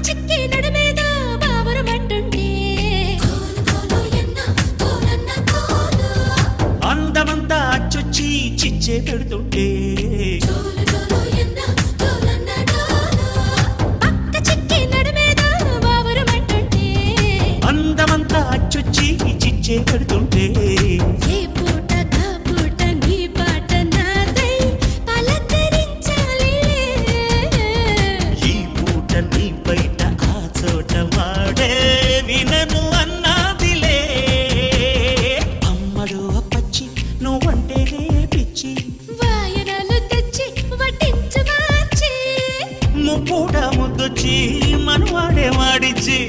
చిక్కి నడుమేద బావరమంటుంటే అందమంతా అచ్చొచ్చి చిచ్చే పెడుతుంటే అక్క చిక్కి నడుమేద బావరమంటుంటే అందమంతా అచ్చొచ్చి చిచ్చే పెడుతుంటే ఏ పూట కా పూట నీ పాట నాదై పలకరించాలిలే ఈ పూట నీ బయట ఆ చోట వాడే వినను అన్నాదిలే అమ్మడు అప్పచ్చి నువ్వంటేనే పిచ్చి వాయనాలు తెచ్చి వడ్డించు మార్చి ముప్పూట ముద్దొచ్చి మనవాడే వాడిచ్చి